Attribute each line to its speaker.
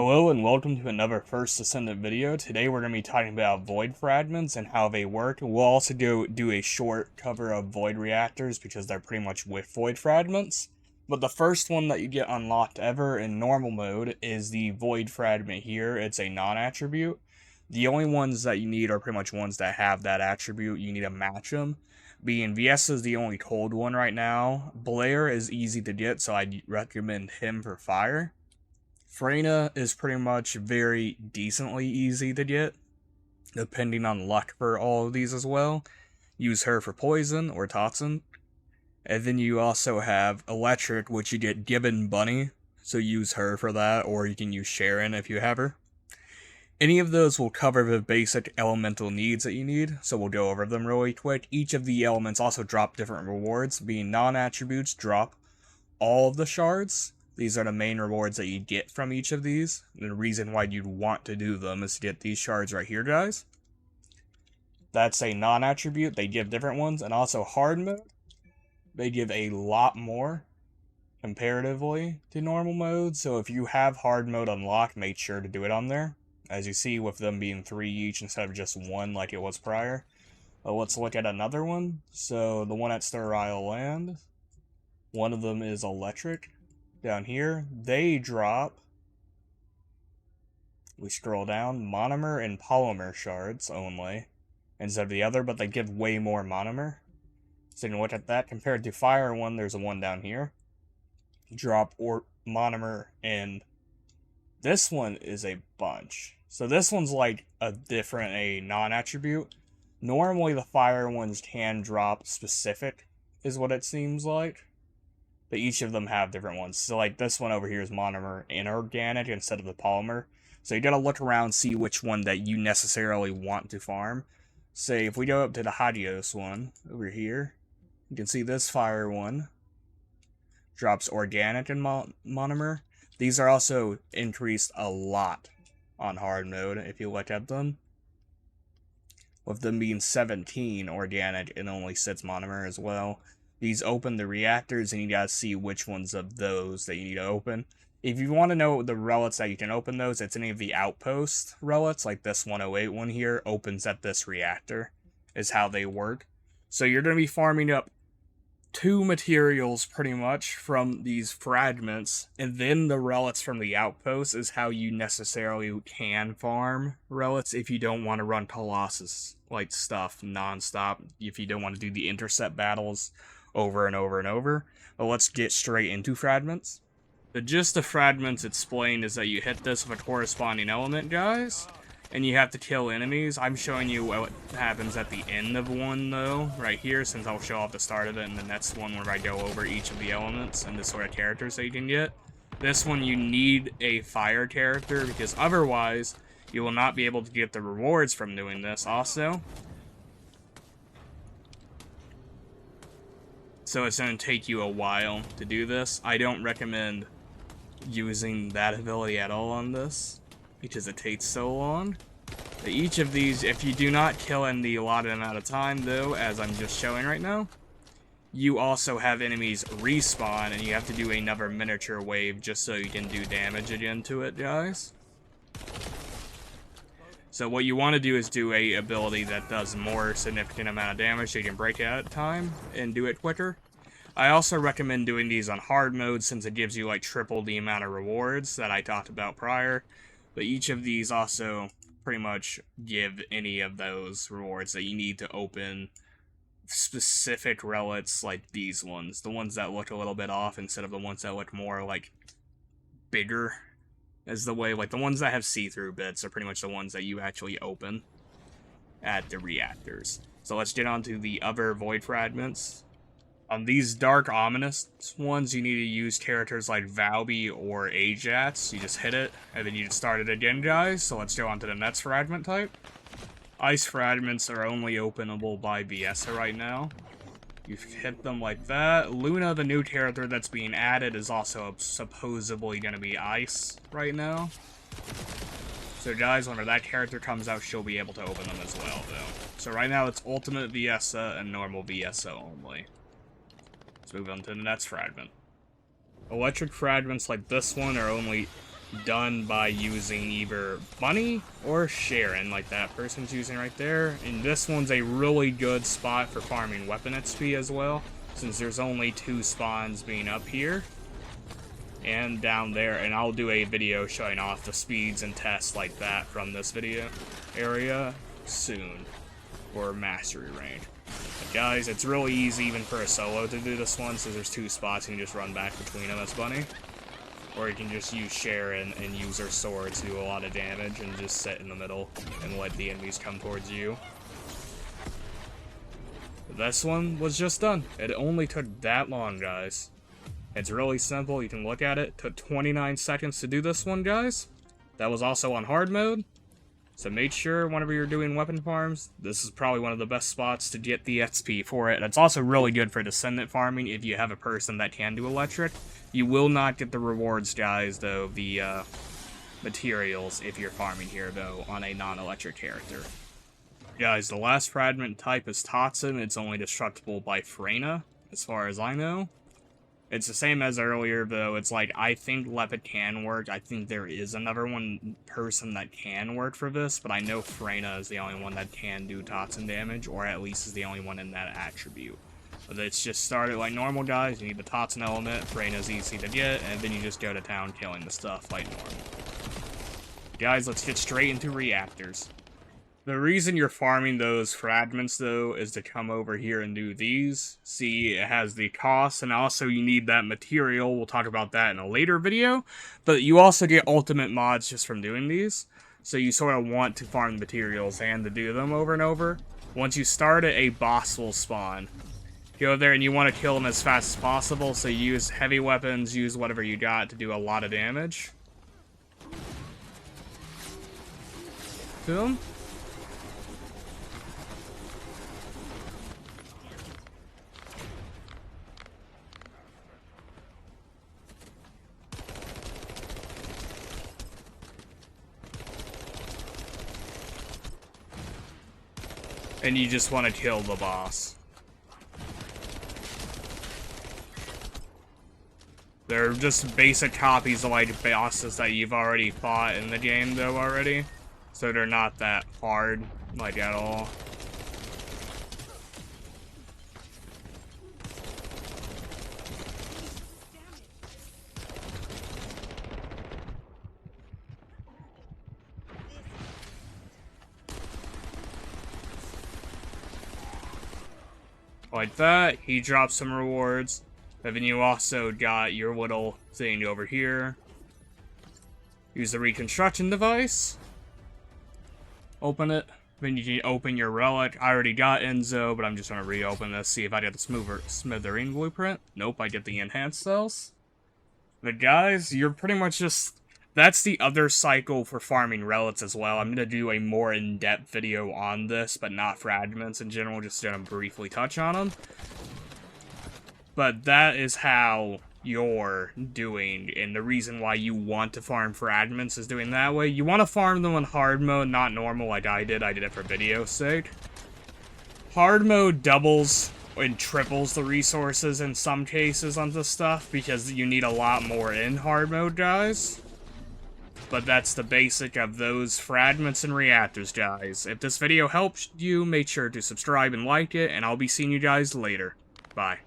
Speaker 1: Hello and welcome to another First Descendant video. Today we're going to be talking about void fragments and how they work. We'll also do a short cover of void reactors because they're pretty much with void fragments. But the first one that you get unlocked ever in normal mode is the void fragment here. It's a non-attribute. The only ones that you need are pretty much ones that have that attribute. You need to match them. Being VS is the only cold one right now. Blair is easy to get, so I'd recommend him for fire. Freyna is pretty much very decently easy to get, depending on luck for all of these as well. Use her for poison or toxin. And then you also have electric, which you get given Bunny, so use her for that, or you can use Sharon if you have her. Any of those will cover the basic elemental needs that you need, so we'll go over them really quick. Each of the elements also drop different rewards, being non-attributes drop all of the shards. These are the main rewards that you get from each of these. The reason why you'd want to do them is to get these shards right here, guys. That's a non-attribute. They give different ones. And also hard mode, they give a lot more comparatively to normal mode. So if you have hard mode unlocked, make sure to do it on there. As you see, with them being 3 each instead of just 1 like it was prior. But let's look at another one. So the one at Sterile Land, one of them is electric. Down here, they drop, we scroll down, monomer and polymer shards only, instead of the other, but they give way more monomer. So you can look at that. Compared to fire one, there's a one down here. Drop or monomer, and this one is a bunch. So this one's like a non-attribute. Normally the fire ones can drop specific, is what it seems like. But each of them have different ones. So like this one over here is monomer inorganic instead of the polymer. So you gotta look around, see which one that you necessarily want to farm. Say if we go up to the Hadios one over here, you can see this fire one drops organic and monomer. These are also increased a lot on hard mode if you look at them. With them being 17 organic and only 6 monomer as well. These open the reactors, and you gotta see which ones of those that you need to open. If you want to know the relics that you can open those, it's any of the outpost relics, like this 108 one here, opens at this reactor, is how they work. So you're going to be farming up 2 materials, pretty much, from these fragments, and then the relics from the outpost is how you necessarily can farm relics if you don't want to run colossus, like, stuff non-stop, if you don't want to do the intercept battles over and over and over. But let's get straight into fragments. The gist of fragments explained is that you hit this with a corresponding element, guys, and you have to kill enemies. I'm showing you what happens at the end of one, though, right here, since I'll show off the start of it in the next one where I go over each of the elements and the sort of characters that you can get. This one you need a fire character, because otherwise you will not be able to get the rewards from doing this also. So it's going to take you a while to do this. I don't recommend using that ability at all on this, because it takes so long. But each of these, if you do not kill in the allotted amount of time, though, as I'm just showing right now, you also have enemies respawn, and you have to do another miniature wave just so you can do damage again to it, guys. So what you want to do is do a ability that does more significant amount of damage so you can break it out of time and do it quicker. I also recommend doing these on hard mode since it gives you like triple the amount of rewards that I talked about prior. But each of these also pretty much give any of those rewards that you need to open specific relics, like these ones. The ones that look a little bit off instead of the ones that look more like bigger. As the way, like the ones that have see-through bits are pretty much the ones that you actually open at the reactors. So let's get on to the other void fragments. On these dark ominous ones, you need to use characters like Valby or Ajax. You just hit it, and then you start it again, guys. So let's go on to the next fragment type. Ice fragments are only openable by VS right now. You hit them like that. Luna, the new character that's being added, is also supposedly going to be ice right now. So guys, whenever that character comes out, she'll be able to open them as well, though. So right now it's ultimate VSA and normal VSA only. Let's move on to the next fragment. Electric fragments like this one are only done by using either money or sharing, like that person's using right there. And this one's a really good spot for farming weapon XP as well, since there's only 2 spawns being up here and down there, and I'll do a video showing off the speeds and tests like that from this video area soon for mastery range. But guys, it's really easy even for a solo to do this one, so there's 2 spots and you just run back between them as bunny. Or you can just use Sharon and use her sword to do a lot of damage and just sit in the middle and let the enemies come towards you. This one was just done. It only took that long, guys. It's really simple. You can look at it. It took 29 seconds to do this one, guys. That was also on hard mode. So make sure whenever you're doing weapon farms, this is probably one of the best spots to get the XP for it. It's also really good for Descendant farming if you have a person that can do electric. You will not get the rewards, guys, though, the materials if you're farming here, though, on a non-electric character. Guys, the last fragment type is Toxin. It's only destructible by Freyna, as far as I know. It's the same as earlier, though. It's like, I think Lepid can work. I think there is another one person that can work for this, but I know Freyna is the only one that can do Toxin damage, or at least is the only one in that attribute. But it's just started like normal, guys. You need the Toxin element. Freyna's easy to get, and then you just go to town killing the stuff like normal. Guys, let's get straight into reactors. The reason you're farming those fragments, though, is to come over here and do these. See, it has the cost, and also you need that material. We'll talk about that in a later video. But you also get ultimate mods just from doing these. So you sort of want to farm the materials and to do them over and over. Once you start it, a boss will spawn. Go there and you want to kill them as fast as possible, so use heavy weapons, use whatever you got to do a lot of damage to them. And you just want to kill the boss. They're just basic copies of like bosses that you've already fought in the game though already. So they're not that hard, like at all. Like that, he drops some rewards. But then you also got your little thing over here. Use the reconstruction device. Open it. Then you can open your relic. I already got Enzo, but I'm just going to reopen this, see if I get the Smithereen blueprint. Nope, I get the enhanced cells. But guys, you're pretty much just... That's the other cycle for farming relics as well. I'm going to do a more in-depth video on this, but not fragments in general, just going to briefly touch on them. But that is how you're doing, and the reason why you want to farm fragments is doing that way. You want to farm them on hard mode, not normal like I did. I did it for video's sake. Hard mode doubles and triples the resources in some cases on this stuff, because you need a lot more in hard mode, guys. But that's the basic of those fragments and reactors, guys. If this video helped you, make sure to subscribe and like it, and I'll be seeing you guys later. Bye.